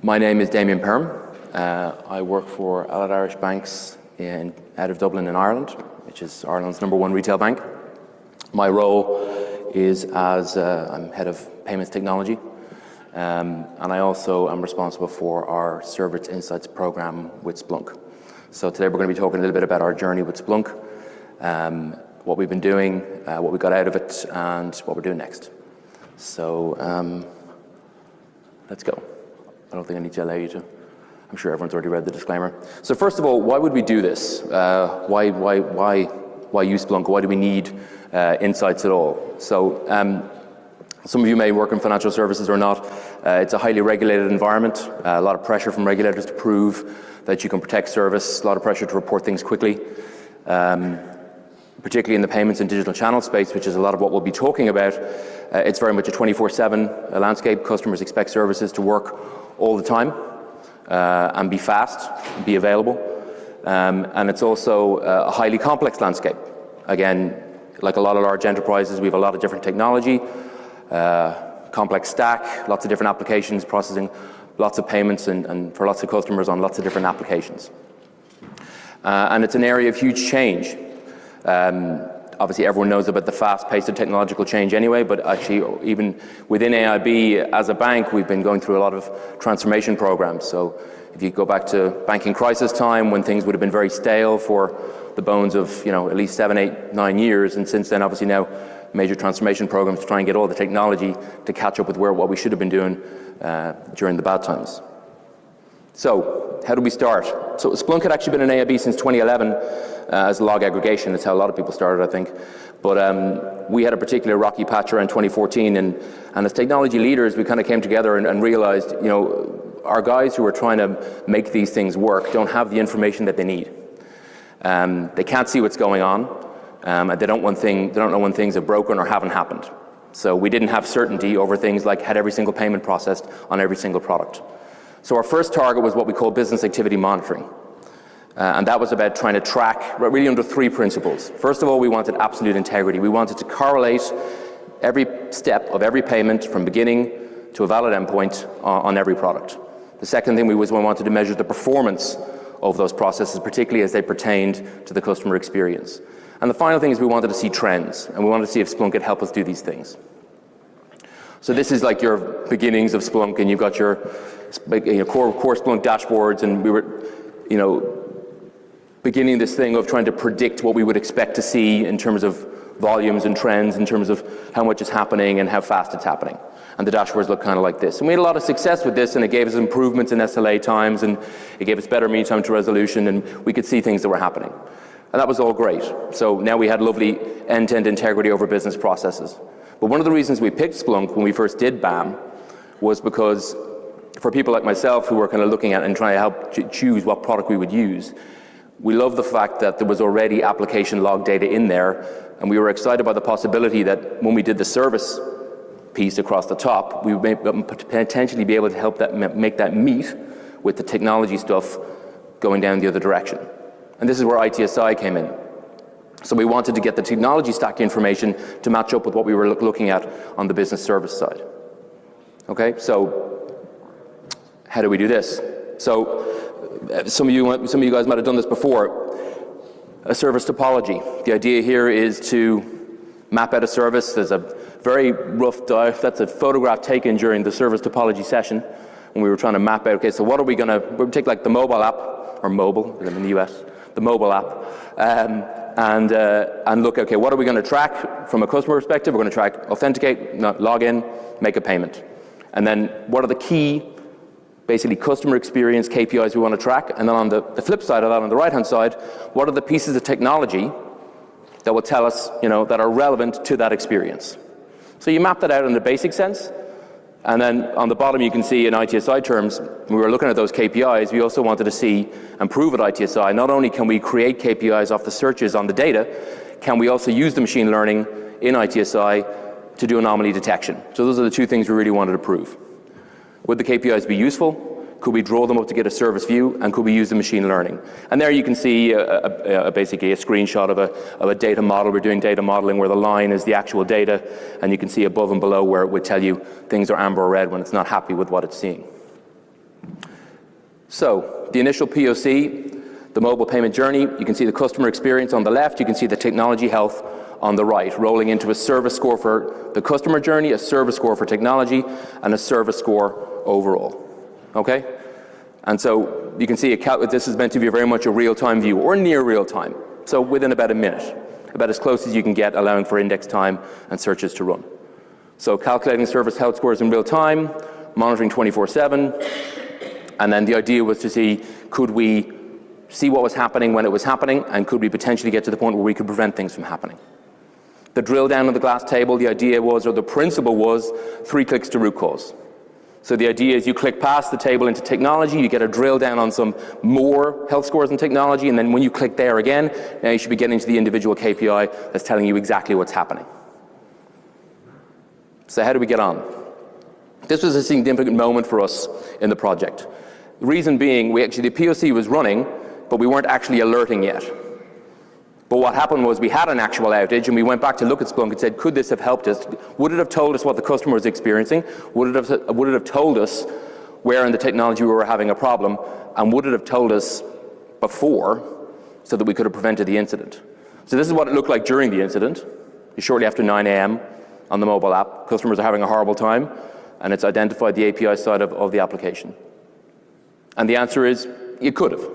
My name is Damien Perrem. I work for Allied Irish Banks out of Dublin in Ireland, which is Ireland's #1 retail bank. My role is as I'm head of payments technology, and I also am responsible for our Service Insights program with Splunk. So today we're going to be talking a little bit about our journey with Splunk, what we've been doing, what we got out of it, and what we're doing next. So let's go. I don't think I need to allow you to. I'm sure everyone's already read the disclaimer. So first of all, why would we do this? Why use Splunk? Why do we need insights at all? So some of you may work in financial services or not. It's a highly regulated environment. A lot of pressure from regulators to prove that you can protect service. A lot of pressure to report things quickly. Particularly in the payments and digital channel space, which is a lot of what we'll be talking about. It's very much a 24/7 landscape. Customers expect services to work all the time and be fast, be available. And it's also a highly complex landscape. Again, like a lot of large enterprises, we have a lot of different technology, complex stack, lots of different applications, processing lots of payments and for lots of customers on lots of different applications. And it's an area of huge change. Obviously, everyone knows about the fast pace of technological change anyway, but actually, even within AIB as a bank, we've been going through a lot of transformation programs. So if you go back to banking crisis time, when things would have been very stale for the bones of, at least 7, 8, 9 years, and since then, obviously now, major transformation programs to try and get all the technology to catch up with what we should have been doing during the bad times. So, how do we start? So Splunk had actually been in AIB since 2011 as log aggregation. That's how a lot of people started, I think. But we had a particular rocky patch around 2014, and as technology leaders, we kind of came together and realized, our guys who are trying to make these things work don't have the information that they need. They can't see what's going on, and they don't know when things have broken or haven't happened. So we didn't have certainty over things like had every single payment processed on every single product. So our first target was what we call business activity monitoring. And that was about trying to track, really under 3 principles. First of all, we wanted absolute integrity. We wanted to correlate every step of every payment from beginning to a valid endpoint on every product. The second thing we wanted to measure the performance of those processes, particularly as they pertained to the customer experience. And the final thing is we wanted to see trends, and we wanted to see if Splunk could help us do these things. So this is like your beginnings of Splunk, and you've got your core Splunk dashboards, and we were, beginning this thing of trying to predict what we would expect to see in terms of volumes and trends, in terms of how much is happening and how fast it's happening. And the dashboards look kind of like this. And we had a lot of success with this, and it gave us improvements in SLA times, and it gave us better mean time to resolution, and we could see things that were happening. And that was all great. So now we had lovely end-to-end integrity over business processes. But one of the reasons we picked Splunk when we first did BAM was because for people like myself who were kind of looking at and trying to help choose what product we would use, we loved the fact that there was already application log data in there, and we were excited by the possibility that when we did the service piece across the top, we would potentially be able to help make that meet with the technology stuff going down the other direction. And this is where ITSI came in. So we wanted to get the technology stack information to match up with what we were looking at on the business service side. Okay, so how do we do this? So some of you guys might have done this before. A service topology. The idea here is to map out a service. There's a very rough dive. That's a photograph taken during the service topology session when we were trying to map out, okay, so what are we we'll take like the mobile app, or mobile, I'm in the US, the mobile app, and look, okay, what are we going to track from a customer perspective? We're going to track authenticate, log in, make a payment. And then what are the key, basically customer experience KPIs we want to track? And then on the flip side of that, on the right-hand side, what are the pieces of technology that will tell us, that are relevant to that experience? So you map that out in the basic sense. And then on the bottom, you can see in ITSI terms, when we were looking at those KPIs, we also wanted to see and prove at ITSI, not only can we create KPIs off the searches on the data, can we also use the machine learning in ITSI to do anomaly detection? So those are the 2 things we really wanted to prove. Would the KPIs be useful? Could we draw them up to get a service view? And could we use the machine learning? And there you can see basically a screenshot of a data model. We're doing data modeling where the line is the actual data, and you can see above and below where it would tell you things are amber or red when it's not happy with what it's seeing. So the initial POC, the mobile payment journey, you can see the customer experience on the left, you can see the technology health on the right, rolling into a service score for the customer journey, a service score for technology, and a service score overall, okay? And so you can see this is meant to be very much a real-time view, or near real-time, so within about a minute, about as close as you can get, allowing for index time and searches to run. So calculating service health scores in real time, monitoring 24/7, and then the idea was to see, could we see what was happening when it was happening, and could we potentially get to the point where we could prevent things from happening. The drill down on the glass table, the idea was, or the principle was, 3 clicks to root cause. So the idea is you click past the table into technology, you get a drill down on some more health scores in technology, and then when you click there again, now you should be getting to the individual KPI that's telling you exactly what's happening. So how do we get on? This was a significant moment for us in the project. The reason being, the POC was running, but we weren't actually alerting yet. But what happened was we had an actual outage, and we went back to look at Splunk and said, could this have helped us? Would it have told us what the customer was experiencing? Would it have told us where in the technology we were having a problem? And would it have told us before so that we could have prevented the incident? So this is what it looked like during the incident. Shortly after 9 a.m. on the mobile app, customers are having a horrible time, and it's identified the API side of the application. And the answer is, it could have.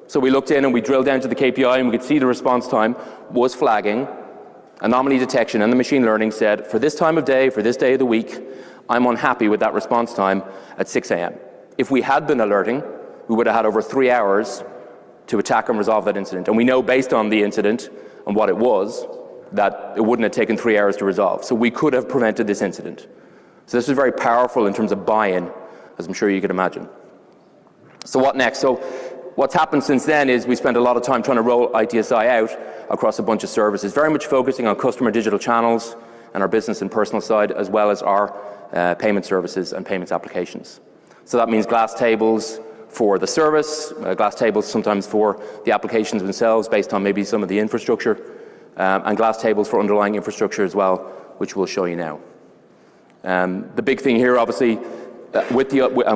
So we looked in and we drilled down to the KPI, and we could see the response time was flagging. Anomaly detection and the machine learning said, for this time of day, for this day of the week, I'm unhappy with that response time at 6 a.m. If we had been alerting, we would have had over 3 hours to attack and resolve that incident. And we know based on the incident and what it was, that it wouldn't have taken 3 hours to resolve. So we could have prevented this incident. So this is very powerful in terms of buy-in, as I'm sure you can imagine. So what next? So what's happened since then is we spent a lot of time trying to roll ITSI out across a bunch of services, very much focusing on customer digital channels and our business and personal side, as well as our payment services and payments applications. So that means glass tables for the service, glass tables sometimes for the applications themselves based on maybe some of the infrastructure, and glass tables for underlying infrastructure as well, which we'll show you now. The big thing here, obviously, and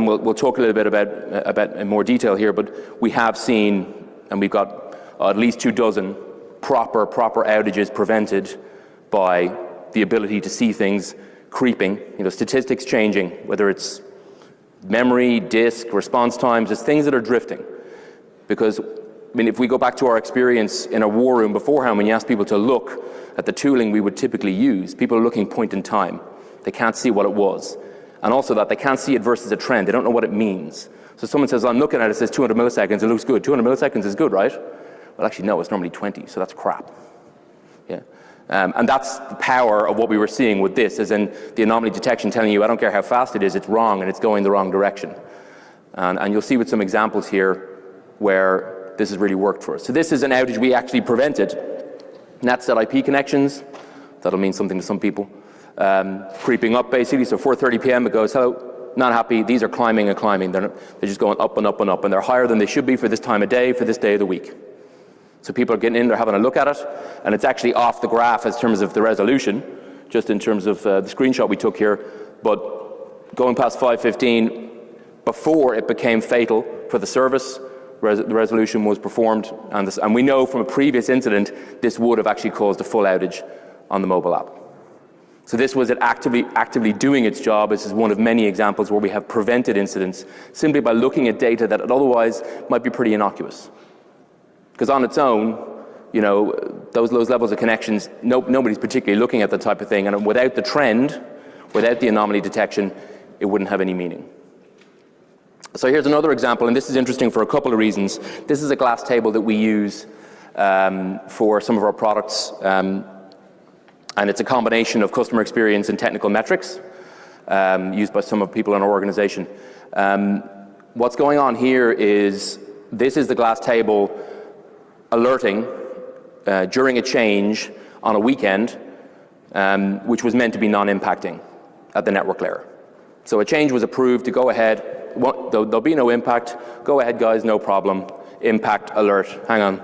we'll talk a little bit about in more detail here, but we have seen, and we've got at least 24 proper outages prevented by the ability to see things creeping, statistics changing, whether it's memory, disk, response times, there's things that are drifting. Because, if we go back to our experience in a war room beforehand, when you ask people to look at the tooling we would typically use, people are looking point in time. They can't see what it was. And also that they can't see it versus a trend. They don't know what it means. So someone says, I'm looking at it, it says 200 milliseconds, it looks good. 200 milliseconds is good, right? Well, actually, no, it's normally 20, so that's crap. Yeah. And that's the power of what we were seeing with this, as in the anomaly detection telling you, I don't care how fast it is, it's wrong, and it's going the wrong direction. And you'll see with some examples here where this has really worked for us. So this is an outage we actually prevented. NAT/IP connections, that'll mean something to some people. Creeping up basically, so 4:30 p.m. it goes, hello, not happy, these are climbing and climbing. They're just going up and up and up, and they're higher than they should be for this time of day, for this day of the week. So people are getting in, they're having a look at it, and it's actually off the graph in terms of the resolution, just in terms of the screenshot we took here, but going past 5:15, before it became fatal for the service, the resolution was performed, and we know from a previous incident, this would have actually caused a full outage on the mobile app. So this was it actively doing its job. This is one of many examples where we have prevented incidents simply by looking at data that otherwise might be pretty innocuous. Because on its own, those levels of connections, nobody's particularly looking at that type of thing, and without the trend, without the anomaly detection, it wouldn't have any meaning. So here's another example, and this is interesting for a couple of reasons. This is a glass table that we use for some of our products, and it's a combination of customer experience and technical metrics used by some of the people in our organization. What's going on here is, this is the glass table alerting during a change on a weekend, which was meant to be non-impacting at the network layer. So a change was approved to go ahead, there'll be no impact, go ahead guys, no problem, impact alert, hang on.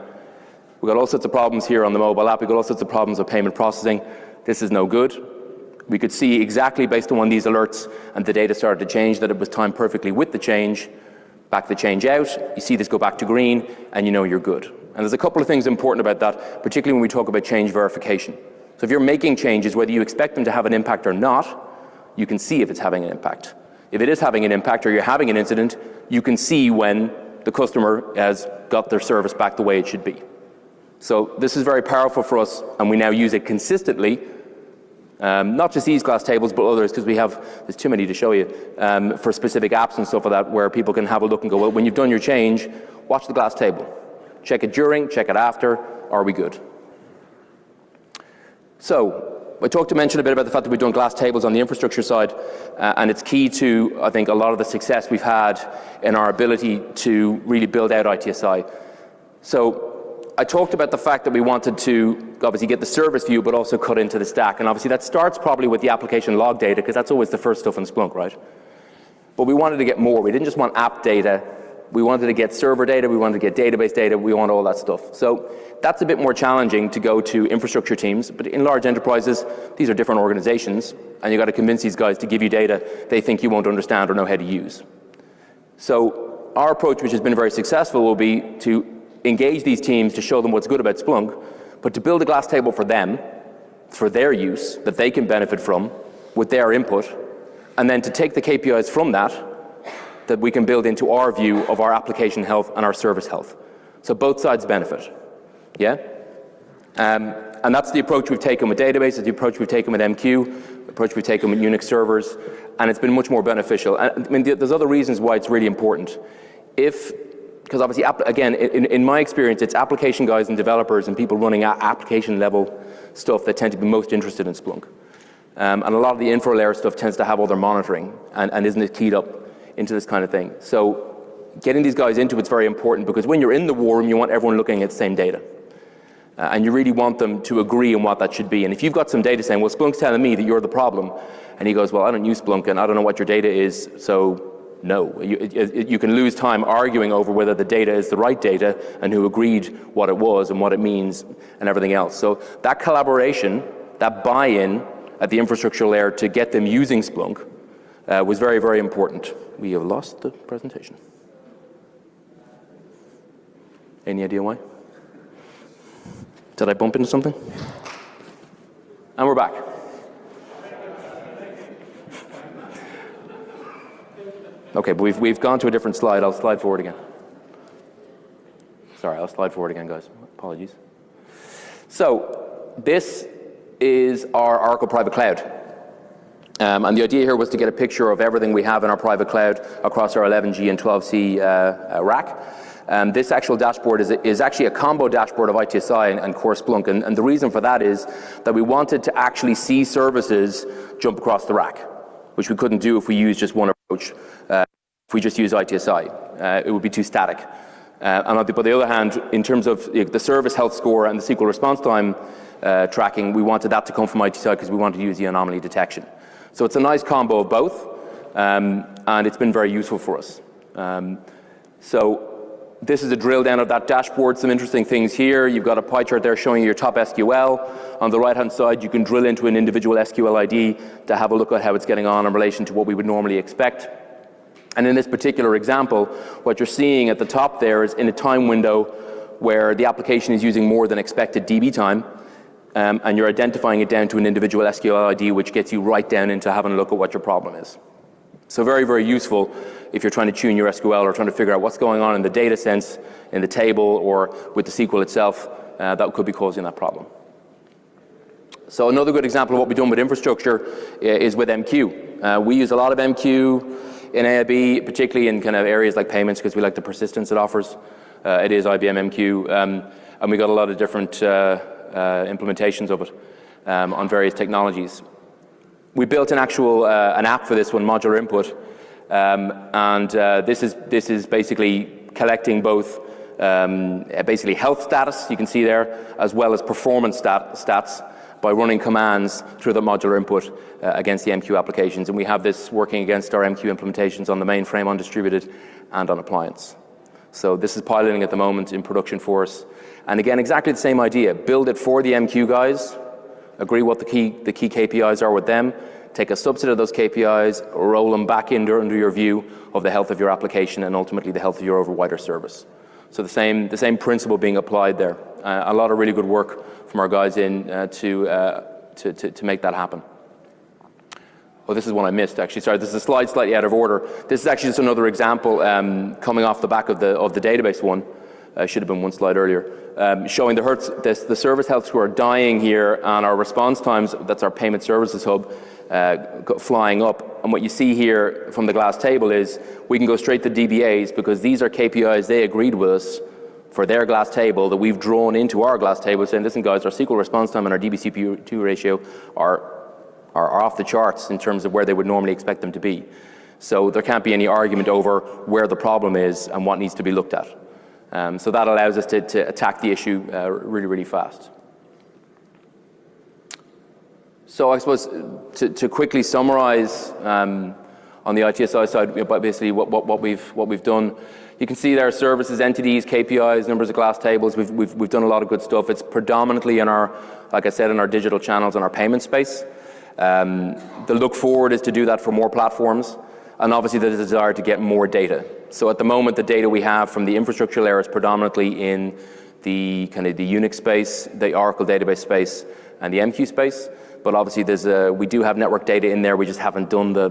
We've got all sorts of problems here on the mobile app, we've got all sorts of problems with payment processing, this is no good. We could see exactly based on when these alerts and the data started to change that it was timed perfectly with the change, back the change out, you see this go back to green, and you know you're good. And there's a couple of things important about that, particularly when we talk about change verification. So if you're making changes, whether you expect them to have an impact or not, you can see if it's having an impact. If it is having an impact or you're having an incident, you can see when the customer has got their service back the way it should be. So this is very powerful for us, and we now use it consistently. Not just these glass tables, but others, because there's too many to show you, for specific apps and stuff like that, where people can have a look and go, well, when you've done your change, watch the glass table. Check it during, check it after, are we good? So, I mentioned a bit about the fact that we've done glass tables on the infrastructure side, and it's key to, I think, a lot of the success we've had in our ability to really build out ITSI. So, I talked about the fact that we wanted to obviously get the service view, but also cut into the stack. And obviously that starts probably with the application log data, because that's always the first stuff in Splunk, right? But we wanted to get more. We didn't just want app data. We wanted to get server data. We wanted to get database data. We want all that stuff. So that's a bit more challenging to go to infrastructure teams. But in large enterprises, these are different organizations. And you've got to convince these guys to give you data they think you won't understand or know how to use. So our approach, which has been very successful, will be to engage these teams to show them what's good about Splunk, but to build a glass table for them, for their use, that they can benefit from, with their input, and then to take the KPIs from that we can build into our view of our application health and our service health. So both sides benefit, yeah? And that's the approach we've taken with databases, the approach we've taken with MQ, the approach we've taken with Unix servers, and it's been much more beneficial. And, I mean, there's other reasons why it's really important. Because obviously, again, in my experience, it's application guys and developers and people running application level stuff that tend to be most interested in Splunk. And a lot of the infra layer stuff tends to have other monitoring and isn't it keyed up into this kind of thing. So getting these guys into it's very important, because when you're in the war room, you want everyone looking at the same data. And you really want them to agree on what that should be. And if you've got some data saying, well, Splunk's telling me that you're the problem, and he goes, well, I don't use Splunk and I don't know what your data is, so no. You can lose time arguing over whether the data is the right data and who agreed what it was and what it means and everything else. So that collaboration, that buy-in at the infrastructure layer to get them using Splunk was very, very important. We have lost the presentation. Any idea why? Did I bump into something? And we're back. Okay, but we've gone to a different slide. I'll slide forward again. Sorry, I'll slide forward again, guys. Apologies. So this is our Oracle Private Cloud. And the idea here was to get a picture of everything we have in our private cloud across our 11G and 12C rack. This actual dashboard is actually a combo dashboard of ITSI and core Splunk. And the reason for that is that we wanted to actually see services jump across the rack, which we couldn't do if we used just one approach. If we just use ITSI, it would be too static. But on the other hand, in terms of the service health score and the SQL response time tracking, we wanted that to come from ITSI because we wanted to use the anomaly detection. So it's a nice combo of both, and it's been very useful for us. So this is a drill down of that dashboard. Some interesting things here. You've got a pie chart there showing you your top SQL. On the right-hand side, you can drill into an individual SQL ID to have a look at how it's getting on in relation to what we would normally expect. And in this particular example, what you're seeing at the top there is in a time window where the application is using more than expected DB time, and you're identifying it down to an individual SQL ID, which gets you right down into having a look at what your problem is. So very, very useful if you're trying to tune your SQL or trying to figure out what's going on in the data sense, in the table, or with the SQL itself that could be causing that problem. So another good example of what we've done with infrastructure is with MQ. We use a lot of MQ in AIB, particularly in kind of areas like payments, because we like the persistence it offers. It is IBM MQ, and we got a lot of different implementations of it on various technologies. We built an actual an app for this one, Modular Input, and this is basically collecting both basically health status, you can see there, as well as performance stats by running commands through the Modular Input against the MQ applications. And we have this working against our MQ implementations on the mainframe, on distributed, and on appliance. So this is piloting at the moment in production for us. And again, exactly the same idea. Build it for the MQ guys, agree what the key KPIs are with them, take a subset of those KPIs, roll them back under your view of the health of your application and ultimately the health of your over wider service. So the same principle being applied there. A lot of really good work from our guys in to make that happen. Oh, this is one I missed, actually. Sorry, this is a slide slightly out of order. This is actually just another example coming off the back of the database one. Should have been one slide earlier, showing the service health score dying here and our response times, that's our payment services hub, flying up. And what you see here from the glass table is we can go straight to DBAs because these are KPIs they agreed with us for their glass table that we've drawn into our glass table saying, listen guys, our SQL response time and our DBCP2 ratio are off the charts in terms of where they would normally expect them to be. So there can't be any argument over where the problem is and what needs to be looked at. So that allows us to attack the issue really, really fast. So I suppose to quickly summarize on the ITSI side, basically what we've done, you can see there services, entities, KPIs, numbers of glass tables. We've done a lot of good stuff. It's predominantly in our, like I said, in our digital channels and our payment space. The look forward is to do that for more platforms, and obviously the desire to get more data. So at the moment, the data we have from the infrastructure layer is predominantly in the kind of the Unix space, the Oracle database space, and the MQ space. But obviously we do have network data in there. We just haven't done the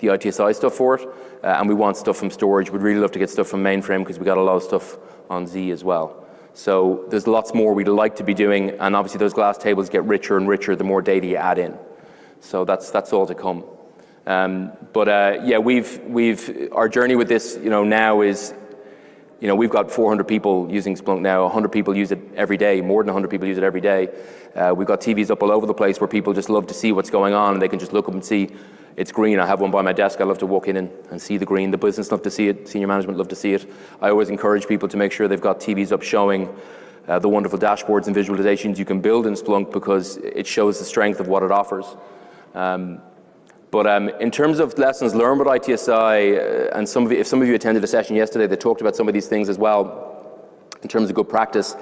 ITSI stuff for it, and we want stuff from storage. We'd really love to get stuff from mainframe because we got a lot of stuff on Z as well. So there's lots more we'd like to be doing, and obviously those glass tables get richer and richer the more data you add in. So that's all to come. Yeah, our journey with this, now is, we've got 400 people using Splunk now. 100 people use it every day. More than 100 people use it every day. We've got TVs up all over the place where people just love to see what's going on, and they can just look up and see it's green. I have one by my desk. I love to walk in and see the green. The business love to see it. Senior management love to see it. I always encourage people to make sure they've got TVs up showing the wonderful dashboards and visualizations you can build in Splunk because it shows the strength of what it offers. In terms of lessons learned with ITSI, and if some of you attended a session yesterday, they talked about some of these things as well in terms of good practice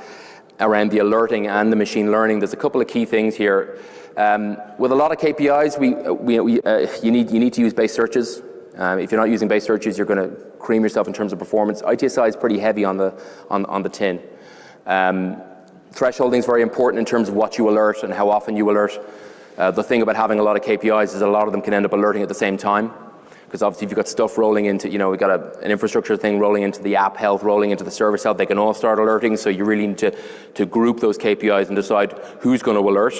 around the alerting and the machine learning. There's a couple of key things here. With a lot of KPIs, you need to use base searches. If you're not using base searches, you're going to cream yourself in terms of performance. ITSI is pretty heavy on the tin. Thresholding is very important in terms of what you alert and how often you alert. The thing about having a lot of KPIs is a lot of them can end up alerting at the same time. Because obviously if you've got stuff rolling into, we've got an infrastructure thing rolling into the app health, rolling into the service health, they can all start alerting. So you really need to group those KPIs and decide who's going to alert.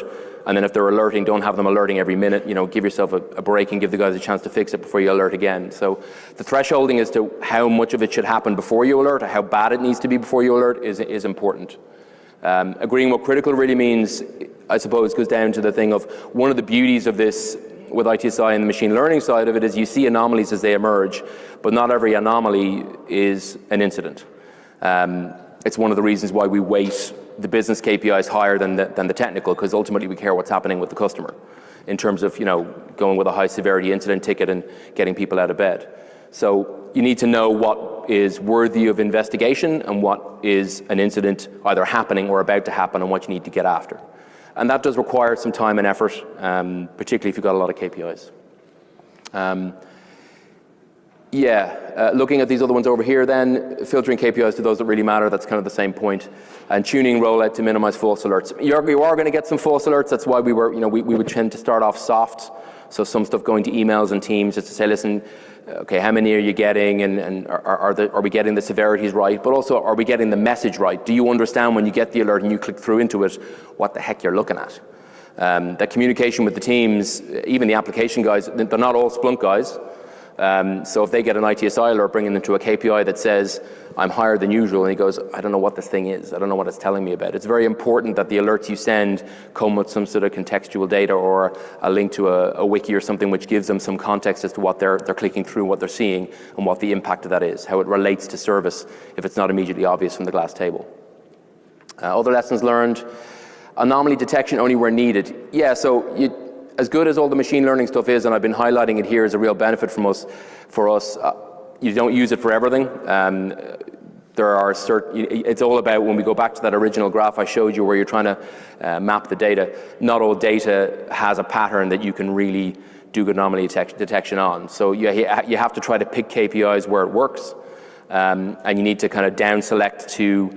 And then if they're alerting, don't have them alerting every minute. Give yourself a break and give the guys a chance to fix it before you alert again. So the thresholding as to how much of it should happen before you alert or how bad it needs to be before you alert is important. Agreeing what critical really means, I suppose, goes down to the thing of one of the beauties of this with ITSI and the machine learning side of it is you see anomalies as they emerge, but not every anomaly is an incident. It's one of the reasons why we weight the business KPIs higher than the technical, because ultimately we care what's happening with the customer in terms of going with a high severity incident ticket and getting people out of bed. So you need to know what is worthy of investigation and what is an incident either happening or about to happen and what you need to get after. And that does require some time and effort, particularly if you've got a lot of KPIs. Looking at these other ones over here then, filtering KPIs to those that really matter, that's kind of the same point. And tuning rollout to minimize false alerts. You are going to get some false alerts, that's why we would tend to start off soft. So some stuff going to emails and teams just to say, listen, okay, how many are you getting, and are we getting the severities right, but also are we getting the message right? Do you understand when you get the alert and you click through into it, what the heck you're looking at? That communication with the teams, even the application guys, they're not all Splunk guys. So if they get an ITSI alert bringing them to a KPI that says, I'm higher than usual, and he goes, I don't know what this thing is, I don't know what it's telling me about. It's very important that the alerts you send come with some sort of contextual data or a link to a wiki or something which gives them some context as to what they're clicking through, what they're seeing, and what the impact of that is, how it relates to service if it's not immediately obvious from the glass table. Other lessons learned, anomaly detection only where needed. Yeah, so as good as all the machine learning stuff is, and I've been highlighting it here as a real benefit for us, you don't use it for everything. It's all about, when we go back to that original graph I showed you where you're trying to map the data, not all data has a pattern that you can really do good anomaly detection on. So you have to try to pick KPIs where it works, and you need to kind of down select to,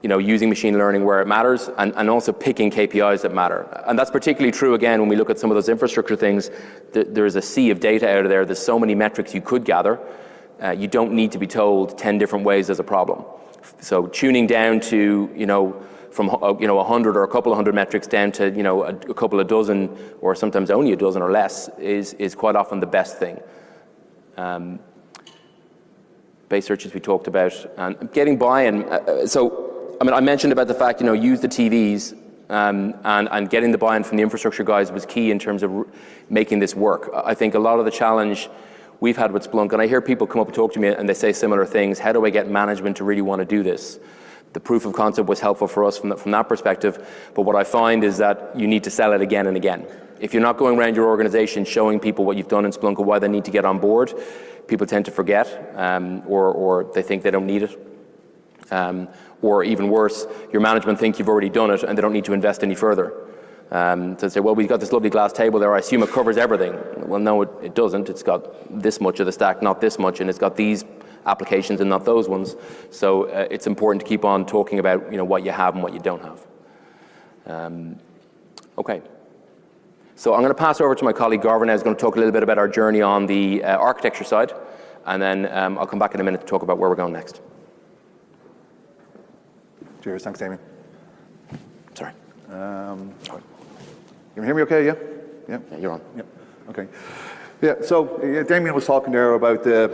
using machine learning where it matters, and also picking KPIs that matter. And that's particularly true, again, when we look at some of those infrastructure things. There's a sea of data out of there. There's so many metrics you could gather. You don't need to be told 10 different ways there's a problem. So tuning down to, from 100 or a couple of hundred metrics down to a couple of dozen, or sometimes only a dozen or less, is quite often the best thing. Base searches we talked about, and getting buy-in. I mentioned about the fact use the TVs, and getting the buy-in from the infrastructure guys was key in terms of making this work. I think a lot of the challenge we've had with Splunk, and I hear people come up and talk to me and they say similar things. How do I get management to really want to do this? The proof of concept was helpful for us from that perspective, but what I find is that you need to sell it again and again. If you're not going around your organization showing people what you've done in Splunk and why they need to get on board, people tend to forget, or they think they don't need it. Or even worse, your management think you've already done it and they don't need to invest any further. So they say, well, we've got this lovely glass table there, I assume it covers everything. Well, no, it doesn't. It's got this much of the stack, not this much, and it's got these applications and not those ones. So it's important to keep on talking about what you have and what you don't have. Okay. So I'm going to pass over to my colleague Garvan now, who's going to talk a little bit about our journey on the architecture side, and then I'll come back in a minute to talk about where we're going next. Cheers, thanks, Damien. Sorry. You can hear me okay, yeah? Yeah, you're on. Yeah, okay. Yeah, so Damien was talking there about the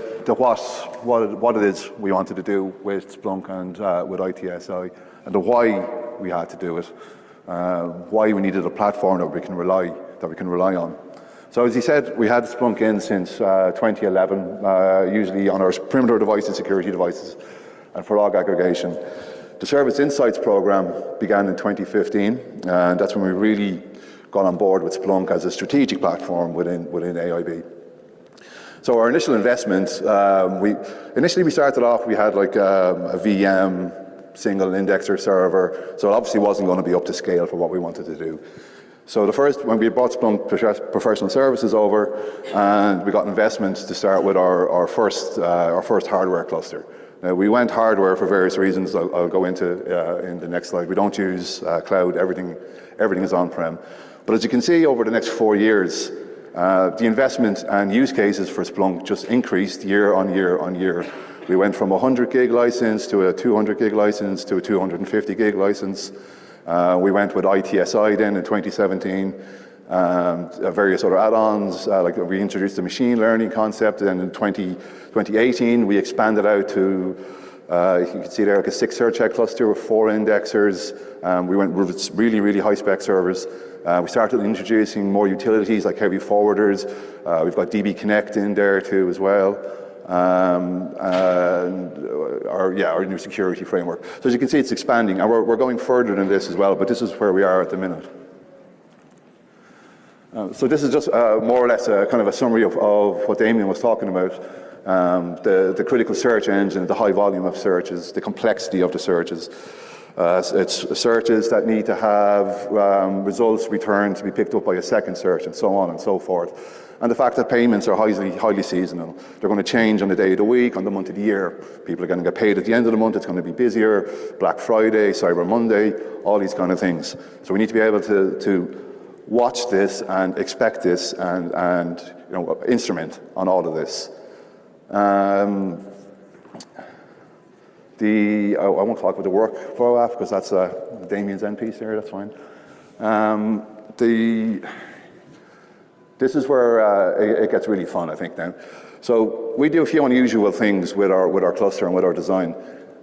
what it is we wanted to do with Splunk and with ITSI, and the why we had to do it, why we needed a platform that we can rely on. So as he said, we had Splunk in since 2011, usually on our perimeter devices, security devices, and for log aggregation. The Service Insights program began in 2015, and that's when we really got on board with Splunk as a strategic platform within AIB. So our initial investment, we started off, we had like a VM, single indexer server, so it obviously wasn't going to be up to scale for what we wanted to do. So when we brought Splunk Professional Services over, and we got investments to start with our first hardware cluster. Now, we went hardware for various reasons I'll go into in the next slide. We don't use cloud, everything is on-prem. But as you can see, over the next 4 years, the investment and use cases for Splunk just increased year on year on year. We went from a 100 gig license to a 200 gig license to a 250 gig license. We went with ITSI then in 2017, various other add-ons, like we introduced the machine learning concept, and in 2018 we expanded out to, you can see there, like a 6 search head cluster with 4 indexers. We went with really, really high spec servers. We started introducing more utilities like heavy forwarders. We've got DB Connect in there too as well. And our new security framework. So as you can see, it's expanding, and we're going further than this as well, but this is where we are at the minute. So this is just more or less a kind of a summary of what Damien was talking about. The critical search engine, the high volume of searches, the complexity of the searches. It's searches that need to have results returned to be picked up by a second search, and so on and so forth. And the fact that payments are highly seasonal. They're going to change on the day of the week, on the month of the year. People are going to get paid at the end of the month. It's going to be busier. Black Friday, Cyber Monday, all these kind of things. So we need to be able to watch this and expect this and instrument on all of this. I won't talk about the workflow app because that's Damien's end piece here. That's fine. This is where it gets really fun, I think, now. So we do a few unusual things with our cluster and with our design.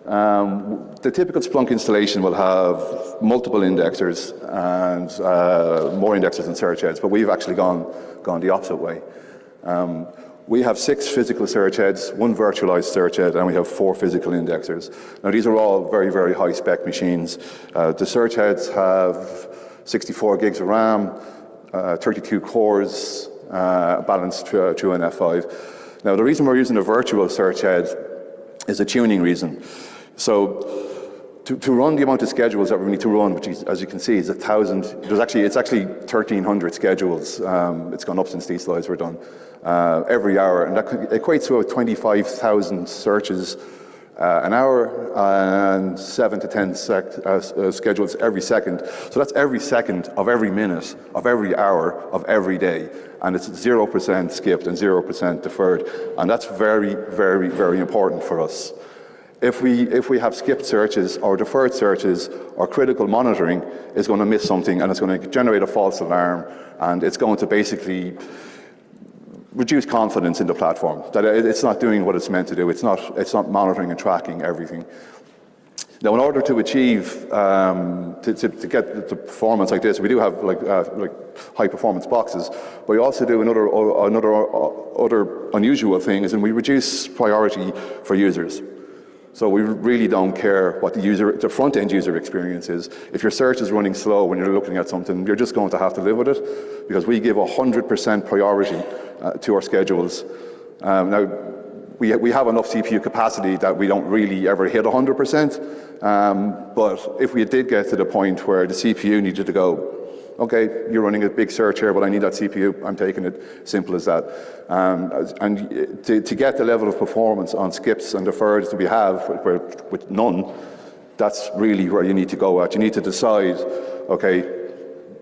The typical Splunk installation will have multiple indexers and more indexers and search heads, but we've actually gone the opposite way. We have 6 physical search heads, 1 virtualized search head, and we have 4 physical indexers. Now these are all very, very high spec machines. The search heads have 64 gigs of RAM, 32 cores, balanced through an F5. Now the reason we're using a virtual search head is a tuning reason. So To run the amount of schedules that we need to run, which is, as you can see, is 1,000. It's actually 1,300 schedules. It's gone up since these slides were done every hour, and that equates to about 25,000 searches an hour and 7 to 10 schedules every second. So that's every second of every minute of every hour of every day, and it's 0% skipped and 0% deferred, and that's very, very, very important for us. If we have skipped searches or deferred searches or critical monitoring, it's going to miss something and it's going to generate a false alarm, and it's going to basically reduce confidence in the platform, that it's not doing what it's meant to do. It's not monitoring and tracking everything. Now, in order to achieve, to get the performance like this, we do have like high performance boxes, but we also do other unusual things, and we reduce priority for users. So we really don't care what the front-end user experience is. If your search is running slow when you're looking at something, you're just going to have to live with it, because we give 100% priority to our schedules. Now, we have enough CPU capacity that we don't really ever hit 100%, but if we did get to the point where the CPU needed to go, okay, you're running a big search here, but I need that CPU, I'm taking it, simple as that. And to get the level of performance on skips and deferreds that we have with none, that's really where you need to go at. You need to decide, okay,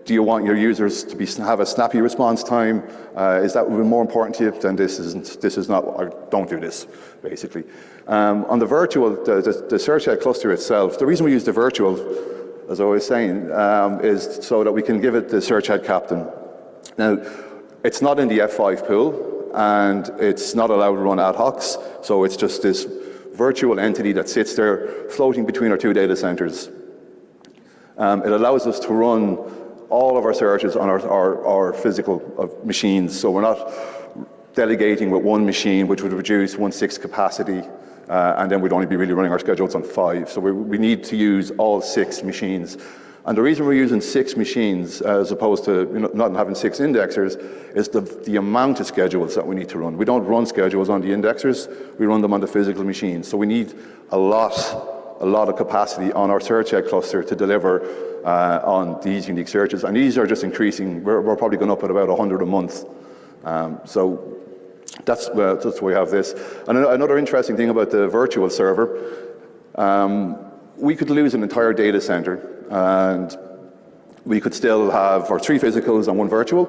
do you want your users to have a snappy response time? Is that more important to you? Then this is not, or don't do this, basically. On the virtual, the search head cluster itself, the reason we use the virtual, as I was saying, is so that we can give it the search head captain. Now, it's not in the F5 pool, and it's not allowed to run ad hocs, so it's just this virtual entity that sits there floating between our two data centers. It allows us to run all of our searches on our physical machines, so we're not delegating with one machine, which would reduce 1/6 capacity, and then we'd only be really running our schedules on 5. So we need to use all 6 machines. And the reason we're using 6 machines as opposed to not having 6 indexers is the amount of schedules that we need to run. We don't run schedules on the indexers, we run them on the physical machines. So we need a lot of capacity on our search head cluster to deliver on these unique searches. And these are just increasing. We're probably going up at about 100 a month. So that's why we have this. And another interesting thing about the virtual server, we could lose an entire data center, and we could still have our 3 physicals and 1 virtual.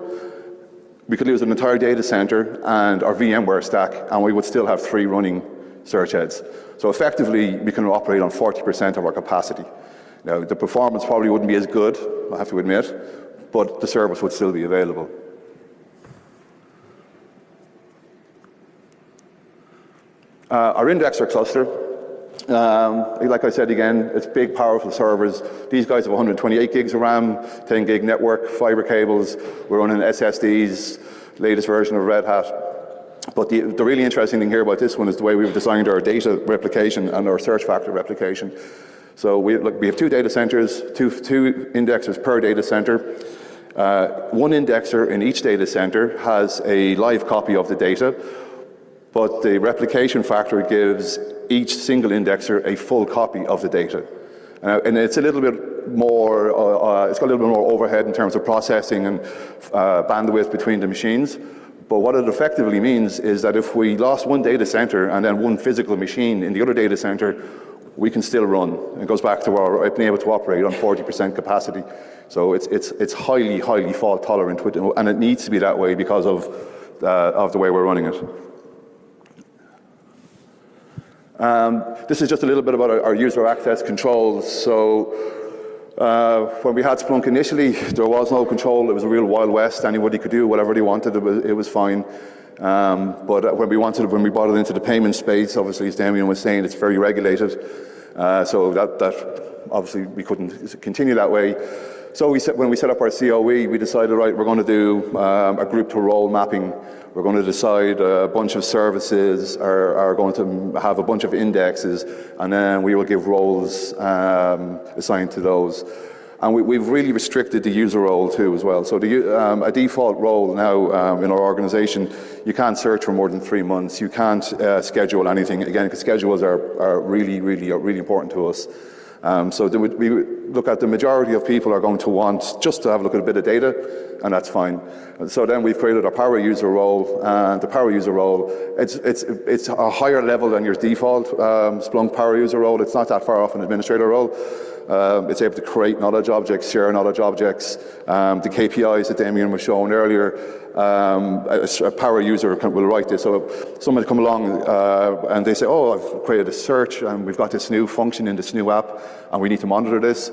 We could lose an entire data center and our VMware stack, and we would still have 3 running search heads. So effectively, we can operate on 40% of our capacity. Now, the performance probably wouldn't be as good, I have to admit, but the service would still be available. Our indexer cluster, like I said again, it's big, powerful servers. These guys have 128 gigs of RAM, 10 gig network, fiber cables. We're running SSDs, latest version of Red Hat. But the really interesting thing here about this one is the way we've designed our data replication and our search factor replication. So we have 2 data centers, two indexers per data center. 1 indexer in each data center has a live copy of the data, but the replication factor gives each single indexer a full copy of the data. And it's a little bit more, it's got a little bit more overhead in terms of processing and bandwidth between the machines. But what it effectively means is that if we lost 1 data center and then 1 physical machine in the other data center, we can still run. It goes back to our being able to operate on 40% capacity. So it's highly, highly fault tolerant, and it needs to be that way because of the way we're running it. This is just a little bit about our user access controls. So when we had Splunk initially, there was no control. It was a real Wild West. Anybody could do whatever they wanted. It was fine. But when we brought it into the payment space, obviously, as Damien was saying, it's very regulated. So that obviously we couldn't continue that way. So when we set up our COE, we decided, right, we're going to do a group to role mapping. We're going to decide a bunch of services are going to have a bunch of indexes, and then we will give roles assigned to those. And we've really restricted the user role too as well. So a default role now in our organization, you can't search for more than 3 months. You can't schedule anything, again, because schedules are really, really, really important to us. So we look at the majority of people are going to want just to have a look at a bit of data, and that's fine. So then we've created a power user role, and the power user role, it's a higher level than your default Splunk power user role. It's not that far off an administrator role. It's able to create knowledge objects, share knowledge objects. The KPIs that Damien was showing earlier, a power user will write this. So someone will come along and they say, oh, I've created a search and we've got this new function in this new app and we need to monitor this.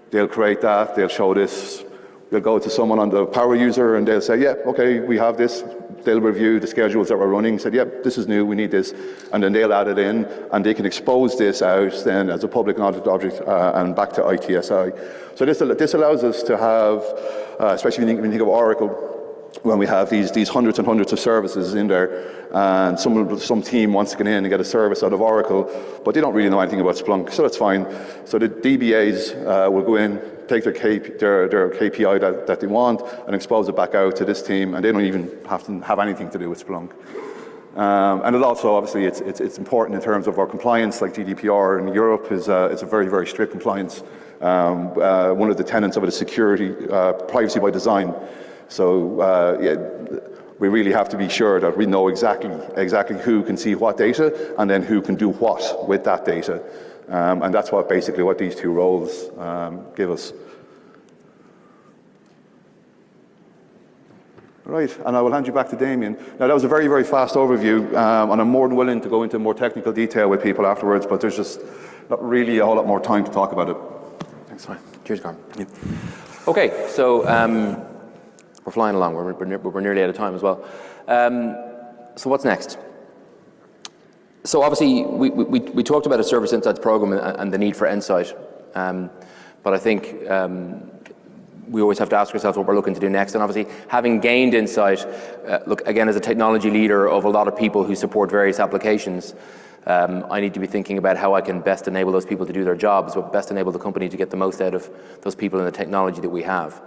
They'll create that, they'll show this. They'll go to someone on the power user and they'll say, yeah, okay, we have this. They'll review the schedules that we're running, say, yeah, this is new, we need this. And then they'll add it in and they can expose this out then as a public knowledge object and back to ITSI. So this allows us to have, especially when you think of Oracle, when we have these hundreds and hundreds of services in there, and some team wants to get in and get a service out of Oracle, but they don't really know anything about Splunk, so that's fine. So the DBAs will go in, take their KPI that they want, and expose it back out to this team, and they don't even have to have anything to do with Splunk. And it also, obviously, it's important in terms of our compliance, like GDPR in Europe is a very, very strict compliance. One of the tenets of it is security, privacy by design. So yeah, we really have to be sure that we know exactly who can see what data and then who can do what with that data. And that's basically what these two roles give us. Right, and I will hand you back to Damien. Now that was a very, very fast overview, and I'm more than willing to go into more technical detail with people afterwards, but there's just not really a whole lot more time to talk about it. Thanks. Cheers, Garvan. Yeah. Okay, so we're flying along. We're nearly out of time as well. So what's next? So obviously, we talked about a Service Insights program and the need for insight, but I think we always have to ask ourselves what we're looking to do next. And obviously, having gained insight, look, again, as a technology leader of a lot of people who support various applications, I need to be thinking about how I can best enable those people to do their jobs, but best enable the company to get the most out of those people and the technology that we have.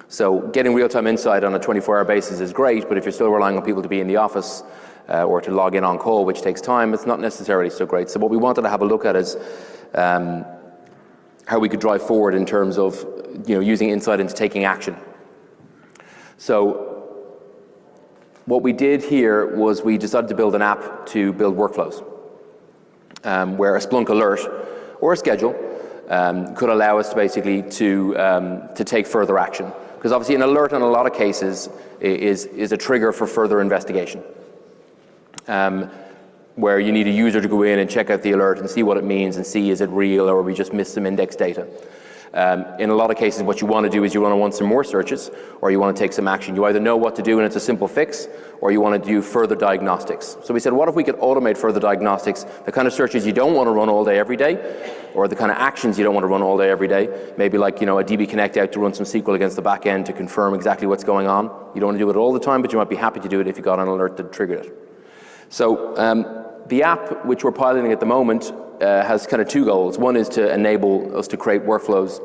So getting real-time insight on a 24-hour basis is great, but if you're still relying on people to be in the office or to log in on call, which takes time, it's not necessarily so great. So what we wanted to have a look at is how we could drive forward in terms of using insight into taking action. So what we did here was we decided to build an app to build workflows, where a Splunk alert or a schedule could allow us to basically to take further action. Because obviously an alert in a lot of cases is a trigger for further investigation, where you need a user to go in and check out the alert and see what it means and see is it real or we just missed some index data. In a lot of cases what you want to do is you want to run some more searches or you want to take some action. You either know what to do and it's a simple fix, or you want to do further diagnostics. So we said, what if we could automate further diagnostics, the kind of searches you don't want to run all day every day, or the kind of actions you don't want to run all day every day, maybe like a DB Connect out to run some SQL against the back end to confirm exactly what's going on. You don't want to do it all the time, but you might be happy to do it if you got an alert that triggered it. So the app, which we're piloting at the moment, has kind of two goals. One is to enable us to create workflows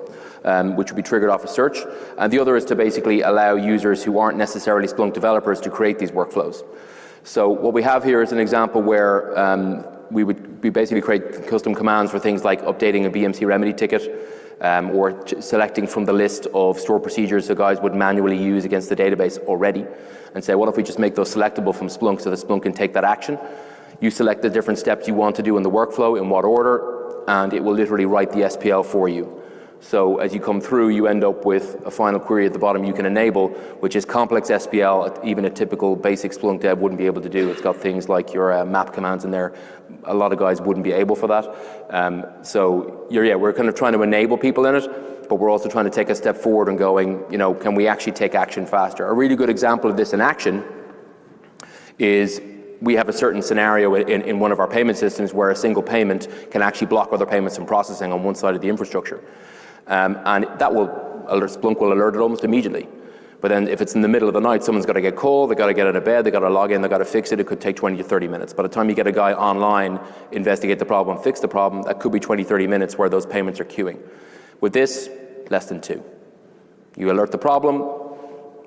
which will be triggered off a search, and the other is to basically allow users who aren't necessarily Splunk developers to create these workflows. So what we have here is an example where we basically create custom commands for things like updating a BMC remedy ticket, or selecting from the list of stored procedures the guys would manually use against the database already, and say, what if we just make those selectable from Splunk so that Splunk can take that action? You select the different steps you want to do in the workflow, in what order, and it will literally write the SPL for you. So as you come through, you end up with a final query at the bottom you can enable, which is complex SPL, even a typical basic Splunk dev wouldn't be able to do. It's got things like your map commands in there. A lot of guys wouldn't be able for that. So we're kind of trying to enable people in it, but we're also trying to take a step forward and going, can we actually take action faster? A really good example of this in action is we have a certain scenario in one of our payment systems where a single payment can actually block other payments from processing on one side of the infrastructure. And that Splunk will alert it almost immediately. But then if it's in the middle of the night, someone's got to get called, they've got to get out of bed, they've got to log in, they've got to fix it. It could take 20 to 30 minutes. By the time you get a guy online, investigate the problem, fix the problem, that could be 20, 30 minutes where those payments are queuing. With this, less than 2. You alert the problem,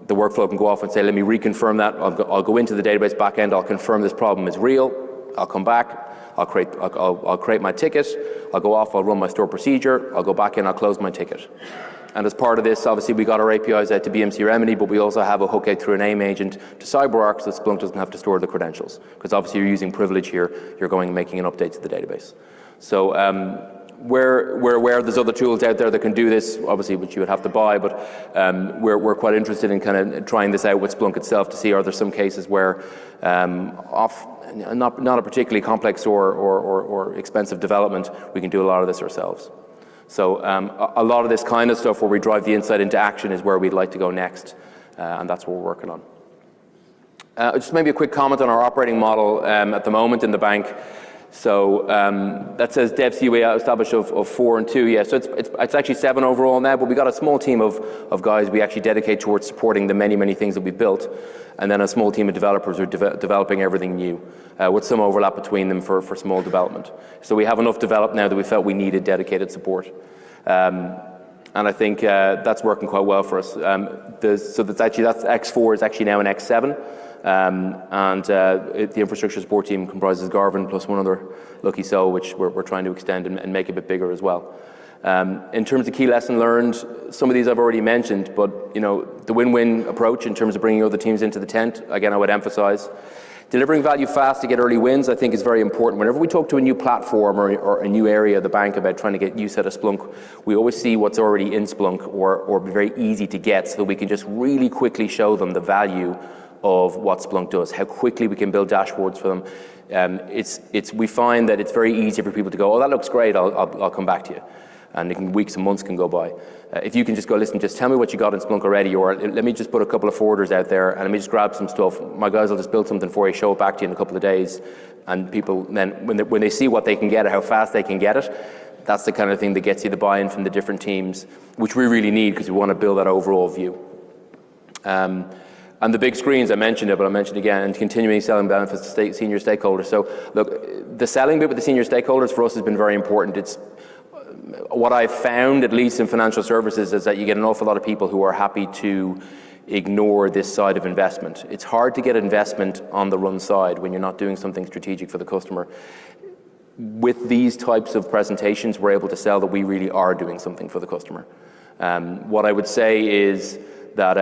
the workflow can go off and say, let me reconfirm that. I'll go into the database backend, I'll confirm this problem is real, I'll come back, I'll create my ticket, I'll go off, I'll run my store procedure, I'll go back in, I'll close my ticket. And as part of this, obviously, we got our APIs out to BMC Remedy, but we also have a hook out through an AIM agent to CyberArk so that Splunk doesn't have to store the credentials. Because obviously you're using privilege here, you're going and making an update to the database. So we're aware there's other tools out there that can do this, obviously, which you would have to buy, but we're quite interested in kind of trying this out with Splunk itself to see are there some cases where not a particularly complex or expensive development, we can do a lot of this ourselves. So a lot of this kind of stuff where we drive the insight into action is where we'd like to go next, and that's what we're working on. Just maybe a quick comment on our operating model at the moment in the bank. So that says Dev CUA established of 4 and 2, yeah, so it's actually 7 overall now, but we got a small team of guys we actually dedicate towards supporting the many things that we built, and then a small team of developers who are developing everything new, with some overlap between them for small development. So we have enough developed now that we felt we needed dedicated support. And I think that's working quite well for us. So that's X4 is actually now an X7. The infrastructure support team comprises Garvan plus one other lucky soul, which we're trying to extend and make a bit bigger as well. In terms of key lesson learned, some of these I've already mentioned, but you know, the win-win approach in terms of bringing other teams into the tent, again, I would emphasize. Delivering value fast to get early wins, I think, is very important. Whenever we talk to a new platform or a new area of the bank about trying to get use out of Splunk, we always see what's already in Splunk or be very easy to get so that we can just really quickly show them the value of what Splunk does, how quickly we can build dashboards for them. We find that it's very easy for people to go, oh, that looks great, I'll come back to you. And weeks and months can go by. If you can just go, listen, just tell me what you got in Splunk already, or let me just put a couple of forwarders out there and let me just grab some stuff. My guys will just build something for you, show it back to you in a couple of days. And people then, when they see what they can get, how fast they can get it, that's the kind of thing that gets you the buy-in from the different teams, which we really need because we want to build that overall view. And the big screens, I mentioned it, but I'll mention it again, and continuing selling benefits to senior stakeholders. So look, the selling bit with the senior stakeholders for us has been very important. It's what I've found, at least in financial services, is that you get an awful lot of people who are happy to ignore this side of investment. It's hard to get investment on the run side when you're not doing something strategic for the customer. With these types of presentations, we're able to sell that we really are doing something for the customer. What I would say is that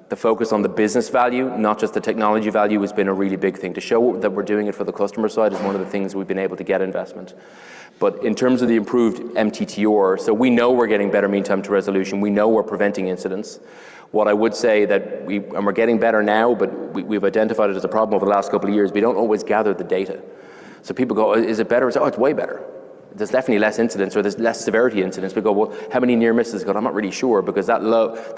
the focus on the business value, not just the technology value, has been a really big thing. To show that we're doing it for the customer side is one of the things we've been able to get investment. But in terms of the improved MTTR, so we know we're getting better mean time to resolution. We know we're preventing incidents. What I would say that we're getting better now, but we've identified it as a problem over the last couple of years. We don't always gather the data. So people go, is it better? Oh, it's way better. There's definitely less incidents or there's less severity incidents. We go, well, how many near misses got? I'm not really sure because that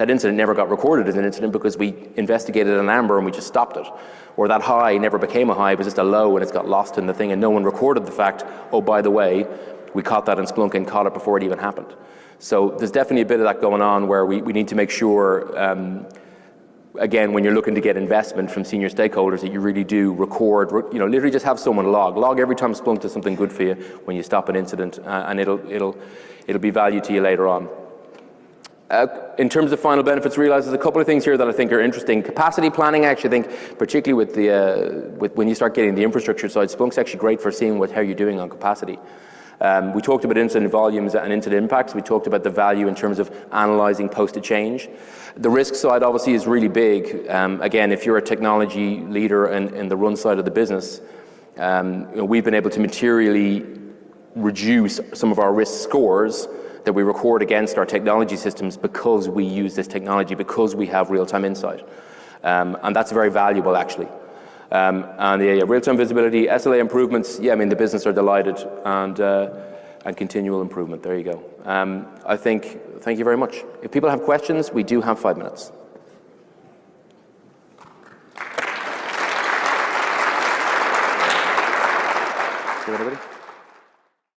incident never got recorded as an incident because we investigated an amber and we just stopped it. Or that high never became a high, it was just a low and it's got lost in the thing and no one recorded the fact, oh, by the way, we caught that in Splunk and caught it before it even happened. So there's definitely a bit of that going on where we need to make sure, again, when you're looking to get investment from senior stakeholders, that you really do record, literally just have someone log every time Splunk does something good for you when you stop an incident, and it'll be value to you later on. In terms of final benefits realized, there's a couple of things here that I think are interesting. Capacity planning, I actually think, particularly with when you start getting the infrastructure side, Splunk's actually great for seeing how you're doing on capacity. We talked about incident volumes and incident impacts. We talked about the value in terms of analyzing post-to-change. The risk side obviously is really big. Again, if you're a technology leader in the run side of the business, we've been able to materially reduce some of our risk scores that we record against our technology systems because we use this technology, because we have real-time insight. And that's very valuable, actually. Real-time visibility, SLA improvements, yeah, I mean, the business are delighted, and continual improvement. There you go. Thank you very much. If people have questions, we do have 5 minutes. Anybody?